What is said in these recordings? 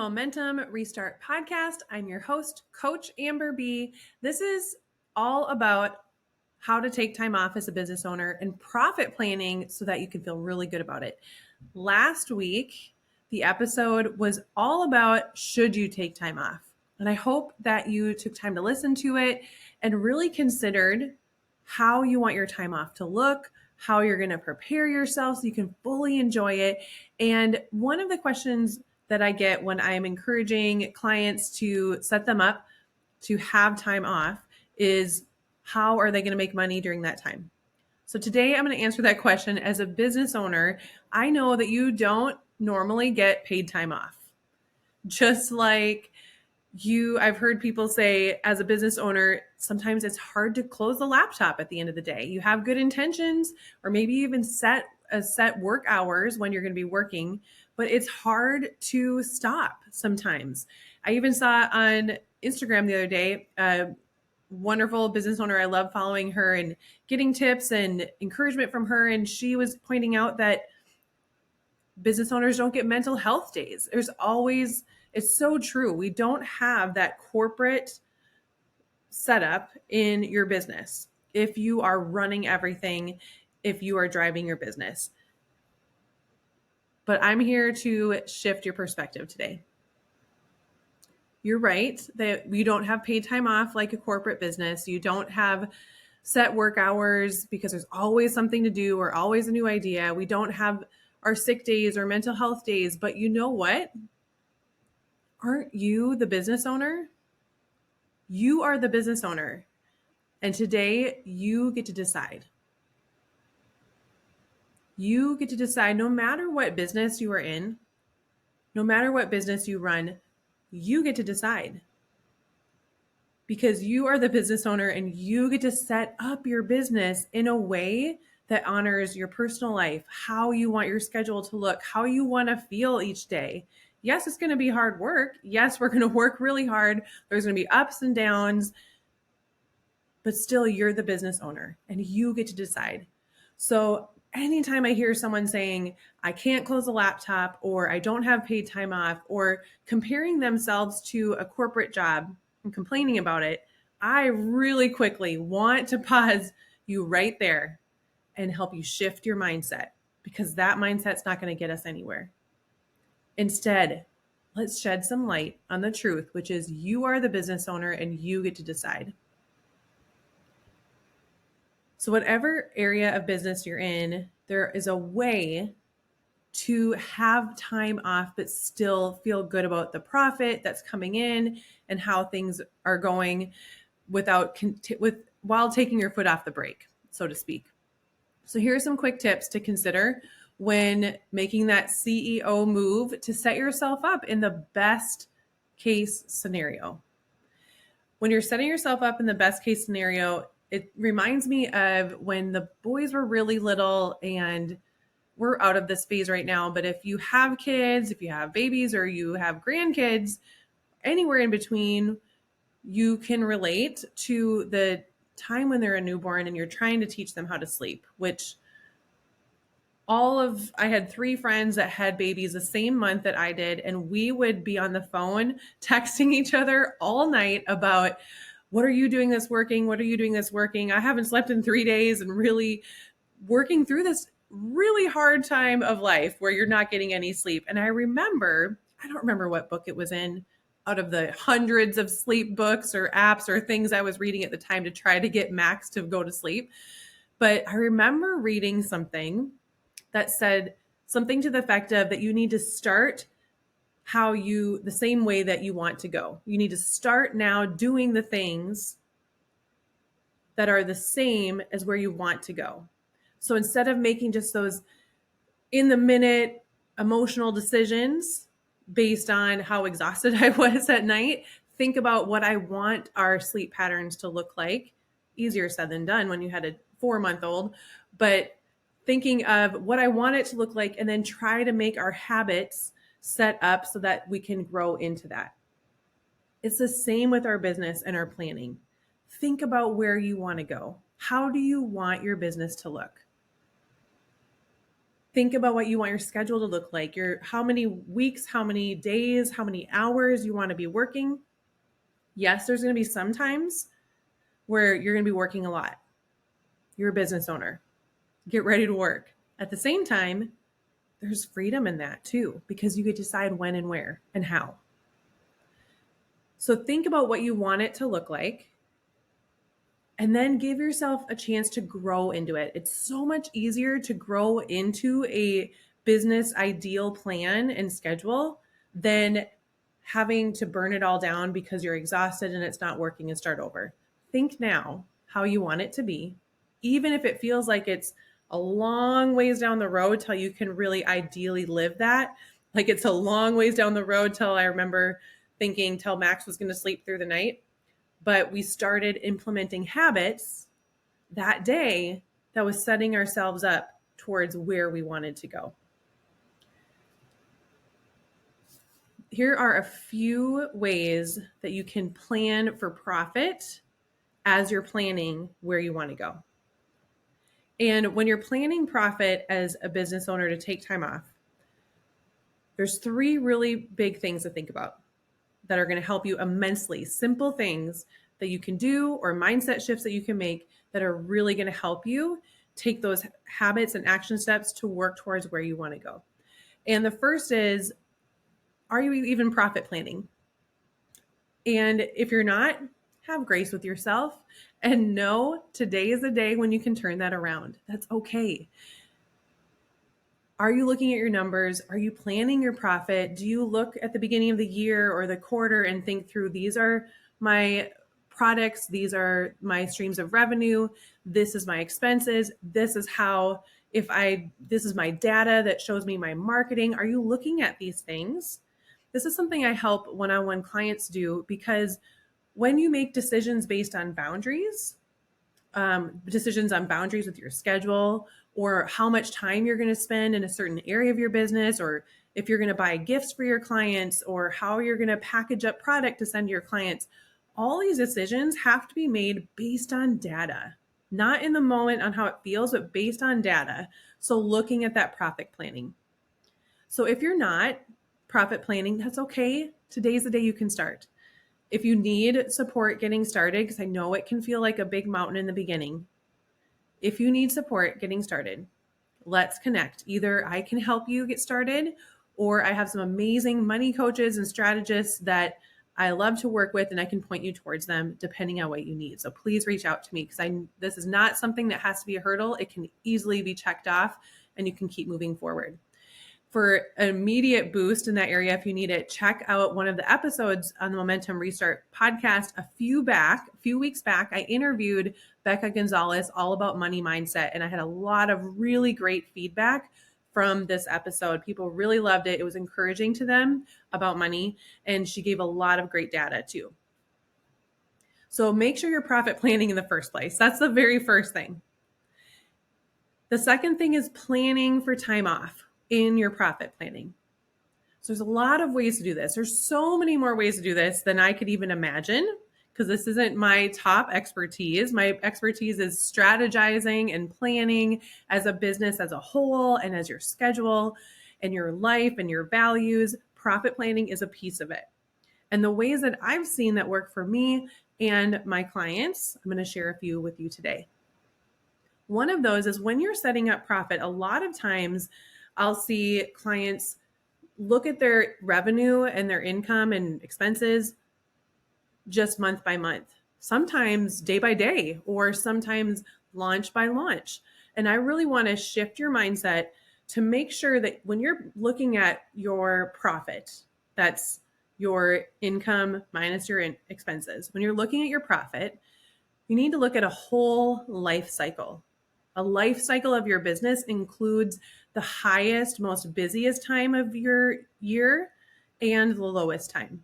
Momentum Restart podcast. I'm your host, Coach Amber B. This is all about how to take time off as a business owner and profit planning so that you can feel really good about it. Last week, the episode was all about should you take time off? And I hope that you took time to listen to it and really considered how you want your time off to look, how you're going to prepare yourself so you can fully enjoy it. And one of the questions that I get when I'm encouraging clients to set them up to have time off is how are they going to make money during that time? So today I'm going to answer that question. As a business owner, I know that you don't normally get paid time off. Just like I've heard people say as a business owner, sometimes it's hard to close the laptop at the end of the day. You have good intentions or maybe even set work hours when you're going to be working, but it's hard to stop sometimes. I even saw on Instagram the other day, a wonderful business owner. I love following her and getting tips and encouragement from her. And she was pointing out that business owners don't get mental health days. It's so true. We don't have that corporate setup in your business if you are running everything, if you are driving your business. But I'm here to shift your perspective today. You're right that you don't have paid time off like a corporate business. You don't have set work hours because there's always something to do or always a new idea. We don't have our sick days or mental health days. But you know what? Aren't you the business owner? You are the business owner. And today you get to decide. You get to decide no matter what business you are in, no matter what business you run, you get to decide. Because you are the business owner and you get to set up your business in a way that honors your personal life, how you want your schedule to look, how you want to feel each day. Yes, it's going to be hard work. Yes, we're going to work really hard. There's going to be ups and downs, but still you're the business owner and you get to decide. So anytime I hear someone saying, I can't close a laptop or I don't have paid time off or comparing themselves to a corporate job and complaining about it, I really quickly want to pause you right there and help you shift your mindset because that mindset's not going to get us anywhere. Instead, let's shed some light on the truth, which is you are the business owner and you get to decide. So whatever area of business you're in, there is a way to have time off, but still feel good about the profit that's coming in and how things are going while taking your foot off the brake, so to speak. So here are some quick tips to consider when making that CEO move to set yourself up in the best case scenario. When you're setting yourself up in the best case scenario, it reminds me of when the boys were really little, and we're out of this phase right now. But if you have kids, if you have babies or you have grandkids, anywhere in between, you can relate to the time when they're a newborn and you're trying to teach them how to sleep, which I had 3 friends that had babies the same month that I did, and we would be on the phone texting each other all night about, what are you doing that's working? What are you doing that's working? I haven't slept in 3 days, and really working through this really hard time of life where you're not getting any sleep. And I don't remember what book it was in out of the hundreds of sleep books or apps or things I was reading at the time to try to get Max to go to sleep. But I remember reading something that said something to the effect of that you need to start the same way that you want to go. You need to start now doing the things that are the same as where you want to go. So instead of making just those in the minute emotional decisions based on how exhausted I was at night, think about what I want our sleep patterns to look like. Easier said than done when you had a 4-month-old, but thinking of what I want it to look like and then try to make our habits set up so that we can grow into that. It's the same with our business and our planning. Think about where you want to go. How do you want your business to look? Think about what you want your schedule to look like. How many weeks, how many days, how many hours you want to be working. Yes, there's going to be some times where you're going to be working a lot. You're a business owner. Get ready to work. At the same time, there's freedom in that too, because you get to decide when and where and how. So think about what you want it to look like, and then give yourself a chance to grow into it. It's so much easier to grow into a business ideal plan and schedule than having to burn it all down because you're exhausted and it's not working and start over. Think now how you want it to be, even if it feels like it's a long ways down the road till you can really ideally live that. Like it's a long ways down the road till I remember thinking till Max was going to sleep through the night. But we started implementing habits that day that was setting ourselves up towards where we wanted to go. Here are a few ways that you can plan for profit as you're planning where you want to go. And when you're planning profit as a business owner to take time off, there's 3 really big things to think about that are going to help you immensely. Simple things that you can do or mindset shifts that you can make that are really going to help you take those habits and action steps to work towards where you want to go. And the first is, are you even profit planning? And if you're not, have grace with yourself and know today is the day when you can turn that around. That's okay. Are you looking at your numbers? Are you planning your profit? Do you look at the beginning of the year or the quarter and think through, these are my products, these are my streams of revenue, this is my expenses, this is my data that shows me my marketing. Are you looking at these things? This is something I help one-on-one clients do, because when you make decisions based on boundaries, decisions on boundaries with your schedule, or how much time you're going to spend in a certain area of your business, or if you're going to buy gifts for your clients, or how you're going to package up product to send to your clients, all these decisions have to be made based on data, not in the moment on how it feels, but based on data. So looking at that profit planning. So if you're not profit planning, that's okay. Today's the day you can start. If you need support getting started, because I know it can feel like a big mountain in the beginning. If you need support getting started, let's connect. Either I can help you get started, or I have some amazing money coaches and strategists that I love to work with, and I can point you towards them depending on what you need. So please reach out to me, because this is not something that has to be a hurdle. It can easily be checked off and you can keep moving forward. For an immediate boost in that area, if you need it, check out one of the episodes on the Momentum Restart podcast. A few weeks back, I interviewed Becca Gonzalez all about money mindset, and I had a lot of really great feedback from this episode. People really loved it. It was encouraging to them about money, and she gave a lot of great data too. So make sure you're profit planning in the first place. That's the very first thing. The second thing is planning for time off in your profit planning. So there's a lot of ways to do this. There's so many more ways to do this than I could even imagine, because this isn't my top expertise. My expertise is strategizing and planning as a business as a whole, and as your schedule and your life and your values. Profit planning is a piece of it. And the ways that I've seen that work for me and my clients, I'm going to share a few with you today. One of those is when you're setting up profit, a lot of times I'll see clients look at their revenue and their income and expenses just month by month, sometimes day by day, or sometimes launch by launch. And I really want to shift your mindset to make sure that when you're looking at your profit, that's your income minus your expenses. When you're looking at your profit, you need to look at a whole life cycle. A life cycle of your business includes the highest, most busiest time of your year and the lowest time.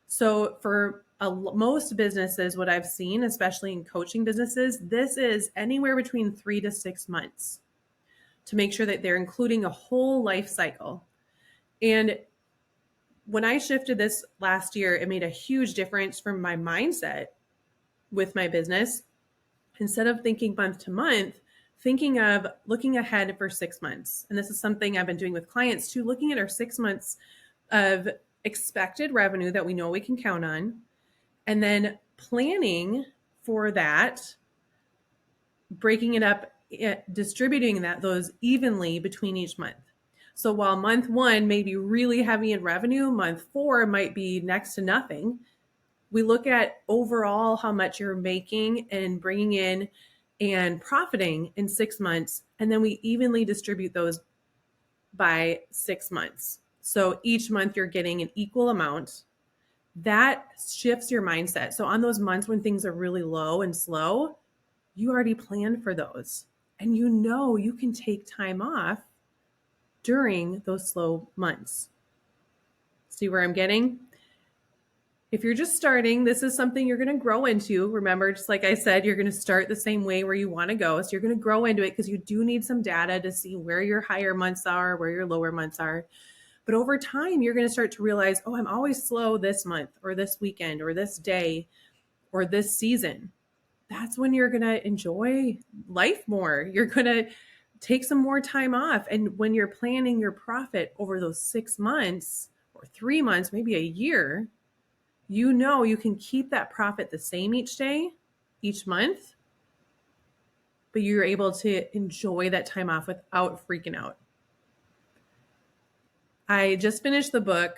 So for most businesses, what I've seen, especially in coaching businesses, this is anywhere between 3 to 6 months to make sure that they're including a whole life cycle. And when I shifted this last year, it made a huge difference for my mindset with my business. Instead of thinking month to month, thinking of looking ahead for 6 months. And this is something I've been doing with clients too, looking at our 6 months of expected revenue that we know we can count on, and then planning for that, breaking it up, distributing those evenly between each month. So while month 1 may be really heavy in revenue, month 4 might be next to nothing. We look at overall how much you're making and bringing in and profiting in 6 months, and then we evenly distribute those by 6 months. So each month you're getting an equal amount. That shifts your mindset. So on those months when things are really low and slow, you already planned for those, and you know you can take time off during those slow months. See where I'm getting? If you're just starting, this is something you're going to grow into. Remember, just like I said, you're going to start the same way where you want to go. So you're going to grow into it because you do need some data to see where your higher months are, where your lower months are. But over time, you're going to start to realize, oh, I'm always slow this month or this weekend or this day or this season. That's when you're going to enjoy life more. You're going to take some more time off. And when you're planning your profit over those 6 months or 3 months, maybe a year, you know you can keep that profit the same each day, each month, but you're able to enjoy that time off without freaking out. I just finished the book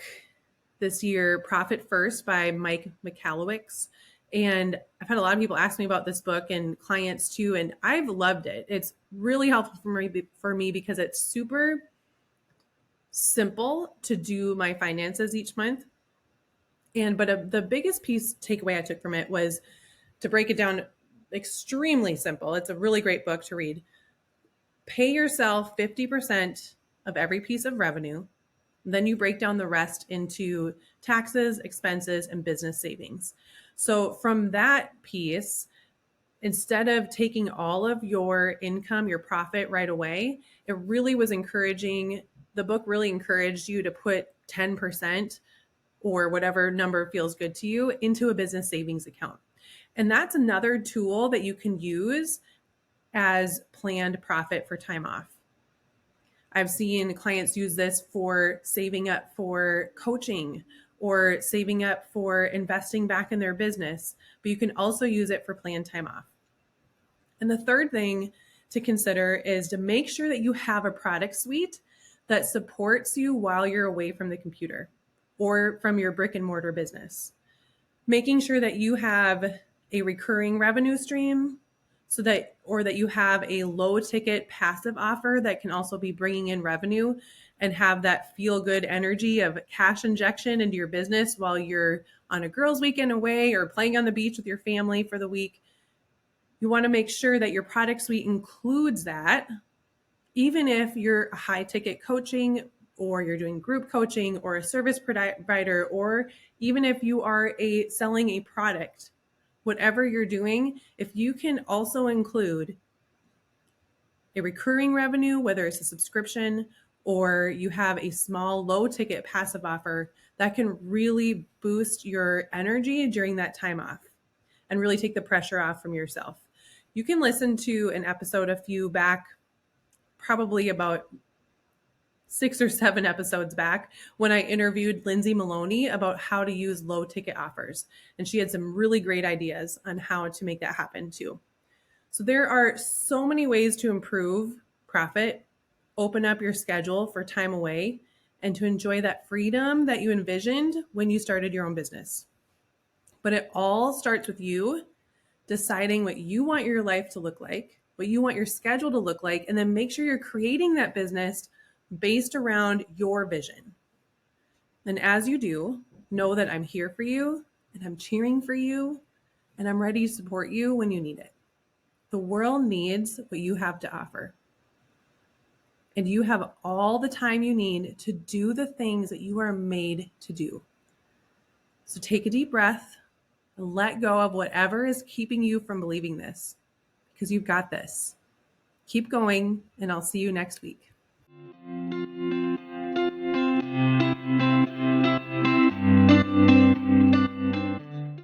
this year, Profit First by Mike Michalowicz. And I've had a lot of people ask me about this book and clients too, and I've loved it. It's really helpful for me because it's super simple to do my finances each month. But the biggest takeaway I took from it was to break it down extremely simple. It's a really great book to read. Pay yourself 50% of every piece of revenue. Then you break down the rest into taxes, expenses, and business savings. So from that piece, instead of taking all of your income, your profit right away, the book really encouraged you to put 10% or whatever number feels good to you into a business savings account. And that's another tool that you can use as planned profit for time off. I've seen clients use this for saving up for coaching or saving up for investing back in their business, but you can also use it for planned time off. And the third thing to consider is to make sure that you have a product suite that supports you while you're away from the computer or from your brick and mortar business. Making sure that you have a recurring revenue stream that you have a low ticket passive offer that can also be bringing in revenue and have that feel good energy of cash injection into your business while you're on a girls' weekend away or playing on the beach with your family for the week. You want to make sure that your product suite includes that, even if you're a high ticket coaching or you're doing group coaching or a service provider, or even if you are selling a product, whatever you're doing, if you can also include a recurring revenue, whether it's a subscription or you have a small low ticket passive offer, that can really boost your energy during that time off and really take the pressure off from yourself. You can listen to an episode a few back, probably about 6 or 7 episodes back, when I interviewed Lindsay Maloney about how to use low ticket offers. And she had some really great ideas on how to make that happen too. So there are so many ways to improve profit, open up your schedule for time away, and to enjoy that freedom that you envisioned when you started your own business. But it all starts with you deciding what you want your life to look like, what you want your schedule to look like, and then make sure you're creating that business based around your vision. And as you do, know that I'm here for you and I'm cheering for you and I'm ready to support you when you need it. The world needs what you have to offer. And you have all the time you need to do the things that you are made to do. So take a deep breath and let go of whatever is keeping you from believing this, because you've got this. Keep going, and I'll see you next week.